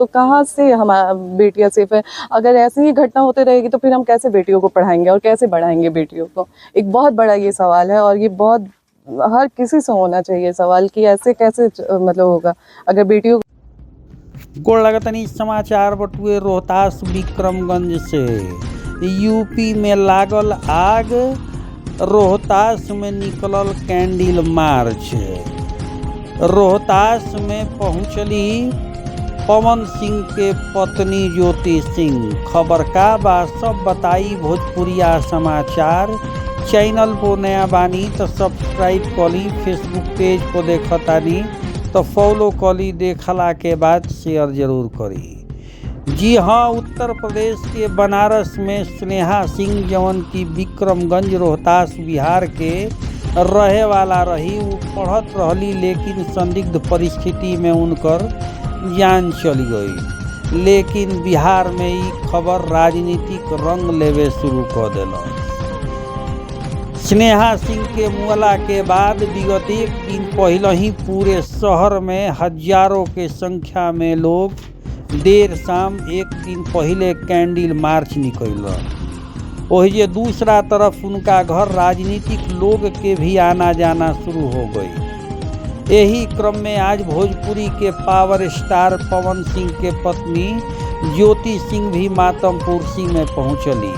तो कहाँ से हमारा बेटियां सेफ है? अगर ऐसी ही घटना होते रहेगी तो फिर हम कैसे बेटियों को पढ़ाएंगे और कैसे बढ़ाएंगे बेटियों को? एक बहुत बड़ा ये सवाल है और ये बहुत हर किसी से होना चाहिए सवाल कि ऐसे कैसे मतलब होगा अगर बेटियों। गोड़ लगतनी समाचार बटुए रोहतास विक्रमगंज से। यूपी में लागल आग, रोहतास में निकलल कैंडल मार्च। रोहतास में पहुंचली पवन सिंह के पत्नी ज्योति सिंह। खबर का बा सब बताई भोजपुरिया समाचार। चैनल को नया बानी तो सब्सक्राइब करी, फेसबुक पेज को देखतानी तो फॉलो करी, देखला के बाद शेयर जरूर करी। जी हाँ, उत्तर प्रदेश के बनारस में स्नेहा सिंह जवन की विक्रमगंज रोहतास बिहार के रहे वाला रही, वो पढ़त रहली लेकिन संदिग्ध परिस्थिति में उनकर जान चली गई। लेकिन बिहार में ये खबर राजनीतिक रंग लेवे शुरू कर दिल। स्नेहा सिंह के मुअला के बाद विगत एक दिन पहले ही पूरे शहर में हजारों के संख्या में लोग देर शाम एक दिन पहले कैंडल मार्च निकल। वही दूसरा तरफ उनका घर राजनीतिक लोग के भी आना जाना शुरू हो गई। यही क्रम में आज भोजपुरी के पावर स्टार पवन सिंह के पत्नी ज्योति सिंह भी मातमपुर सिंह में पहुंचली।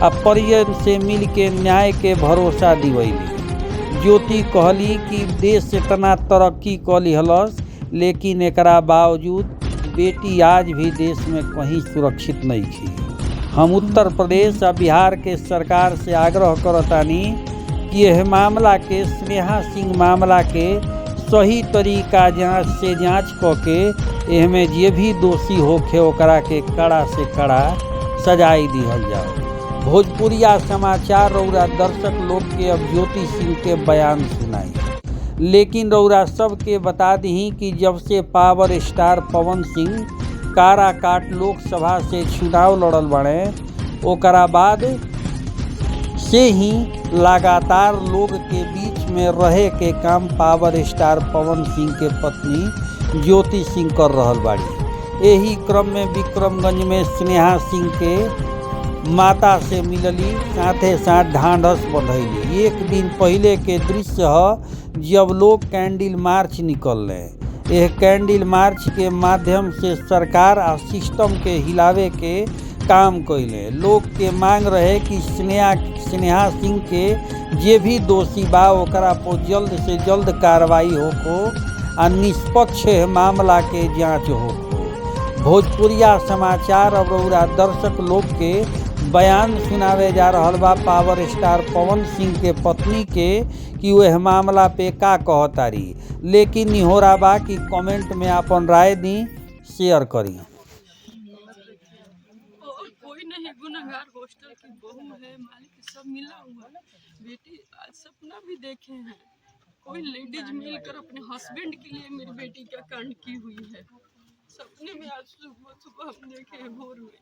अब परिजन से मिल के न्याय के भरोसा दिवैली। ज्योति कहली कि देश इतना तरक्की कली हलस, लेकिन एकरा बावजूद बेटी आज भी देश में कहीं सुरक्षित नहीं थी। हम उत्तर प्रदेश और बिहार के सरकार से आग्रह करतानी कि यह मामला के, स्नेहा सिंह मामला के सही तरीका से जांच करके एहमे जे भी दोषी होखे ओकरा के कड़ा से कड़ा सजाई दिहल जाओ। भोजपुरिया समाचार रौरा दर्शक लोग के अब ज्योति सिंह के बयान सुनाई, लेकिन रौरा सबके बता दी कि जब से पावर स्टार पवन सिंह काराकाट लोकसभा से चुनाव लड़ल बने, ओकरा बाद से ही लगातार लोग के बीच में रहे के काम पावर स्टार पवन सिंह के पत्नी ज्योति सिंह कर रहल बाड़ी। यही क्रम में विक्रमगंज में स्नेहा सिंह के माता से मिलली, साथे साथ ढांढस बंधैली। एक दिन पहले के दृश्य है जब लोग कैंडल मार्च निकल रहे। यह कैंडल मार्च के माध्यम से सरकार और सिस्टम के हिलावे के काम कैले। लोग के मांग रहे कि स्नेहा सिंह के जे भी दोषी बा ओकरा पर जल्द से जल्द कार्रवाई होको और निष्पक्ष मामला के जांच होको। भोजपुरिया समाचार और रौरा दर्शक लोग के बयान सुनावे जा रहल बा पावर स्टार पवन सिंह के पत्नी के कि वह मामला पे का कहतारी। लेकिन निहोरा बा कि कमेंट में अपन राय दी, शेयर करी। कोई नहीं, गुनहगार हॉस्टल की बहू है, मालिक सब मिला हुआ। बेटी आज सपना भी देखे हैं, कोई लेडीज मिलकर अपने हस्बैंड के लिए मेरी बेटी का कांड की हुई है। सपने में आज सुबह सुबह हम देखे हैं भोर में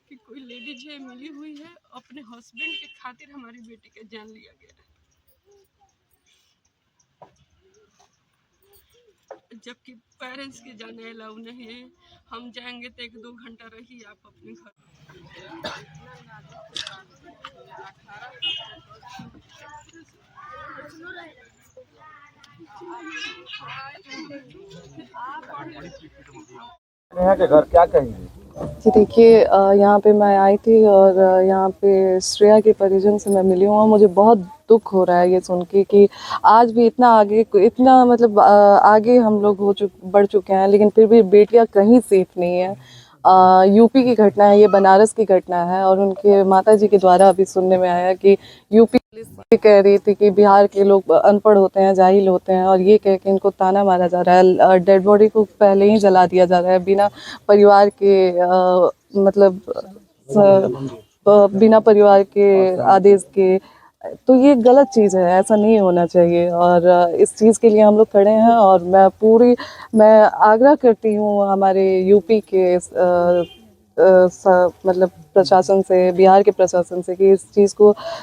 कि कोई लेडीज है मिली हुई है, अपने हस्बैंड के खातिर हमारी बेटी का जान लिया गया। जबकि पेरेंट्स के जाने अलाउ नहीं है। हम जाएंगे तो 1-2 घंटा रही आप अपने घर। नेहा के घर क्या कहेंगे? जी देखिए, यहाँ पे मैं आई थी और यहाँ पे श्रेया के परिजन से मैं मिली हूँ और मुझे बहुत दुख हो रहा है ये सुन के कि आज भी इतना आगे, इतना मतलब आगे हम लोग बढ़ चुके हैं, लेकिन फिर भी बेटियाँ कहीं सेफ नहीं है। यूपी की घटना है, ये बनारस की घटना है और उनके माताजी के द्वारा अभी सुनने में आया कि यूपी पुलिस ये कह रही थी कि बिहार के लोग अनपढ़ होते हैं, जाहिल होते हैं और ये कह के इनको ताना मारा जा रहा है। डेड बॉडी को पहले ही जला दिया जा रहा है बिना परिवार के मतलब बिना परिवार के आदेश के। तो ये गलत चीज़ है, ऐसा नहीं होना चाहिए और इस चीज़ के लिए हम लोग खड़े हैं। और मैं आग्रह करती हूँ हमारे यूपी के मतलब प्रशासन से, बिहार के प्रशासन से कि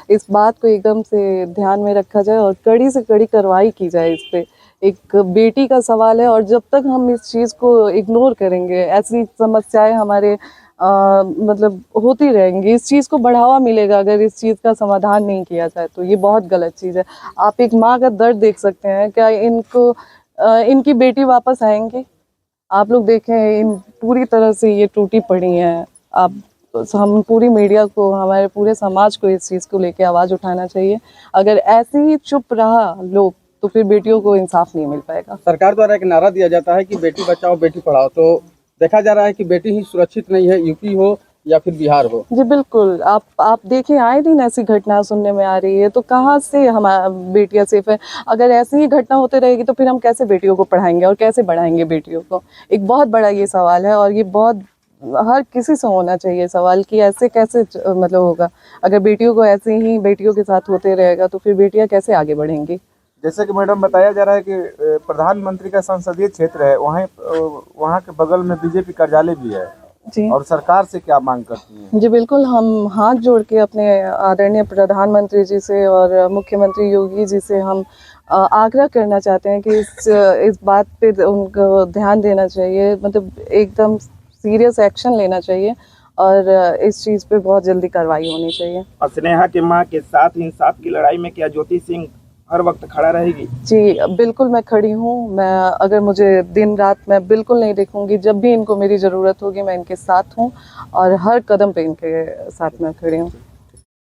इस बात को एकदम से ध्यान में रखा जाए और कड़ी से कड़ी कार्रवाई की जाए इस पे एक बेटी का सवाल है, और जब तक हम इस चीज़ को इग्नोर करेंगे, ऐसी समस्याएं हमारे मतलब होती रहेंगी। इस चीज़ को बढ़ावा मिलेगा अगर इस चीज़ का समाधान नहीं किया जाए, तो ये बहुत गलत चीज़ है। आप एक माँ का दर्द देख सकते हैं, क्या इनको इनकी बेटी वापस आएंगी? आप लोग देखें, इन पूरी तरह से ये टूटी पड़ी हैं। आप हम पूरी मीडिया को, हमारे पूरे समाज को इस चीज़ को लेके आवाज़ उठाना चाहिए। अगर ऐसे ही चुप रहा लोग, तो फिर बेटियों को इंसाफ नहीं मिल पाएगा। सरकार द्वारा एक नारा दिया जाता है कि बेटी बचाओ बेटी पढ़ाओ, तो देखा जा रहा है कि बेटी ही सुरक्षित नहीं है, यूपी हो या फिर बिहार हो। जी बिल्कुल, आप देखिए, आए दिन ऐसी घटना सुनने में आ रही है, तो कहाँ से हमारा बेटियां सेफ है? अगर ऐसी ही घटना होते रहेगी तो फिर हम कैसे बेटियों को पढ़ाएंगे और कैसे बढ़ाएंगे बेटियों को? एक बहुत बड़ा ये सवाल है, और ये बहुत हर किसी से होना चाहिए सवाल कि ऐसे कैसे मतलब होगा? अगर बेटियों को ऐसे ही बेटियों के साथ होते रहेगा तो फिर बेटियां कैसे आगे बढ़ेंगी? जैसे कि मैडम बताया जा रहा है कि प्रधानमंत्री का संसदीय क्षेत्र है, वहाँ के बगल में बीजेपी कार्यालय भी है, जी और सरकार से क्या मांग करती हैं? जी बिल्कुल, हम हाथ जोड़ के अपने आदरणीय प्रधानमंत्री जी से और मुख्यमंत्री योगी जी से हम आग्रह करना चाहते हैं कि इस बात पे उनको ध्यान देना चाहिए, मतलब एकदम सीरियस एक्शन लेना चाहिए, और इस चीज़ पे बहुत जल्दी कार्रवाई होनी चाहिए। और स्नेहा के मां के साथ इंसाफ की लड़ाई में क्या ज्योति सिंह हर वक्त खड़ा रहेगी? जी बिल्कुल, मैं खड़ी हूँ। मैं, अगर मुझे दिन रात, मैं बिल्कुल नहीं देखूंगी। जब भी इनको मेरी ज़रूरत होगी मैं इनके साथ हूँ, और हर कदम पे इनके साथ मैं खड़ी हूँ।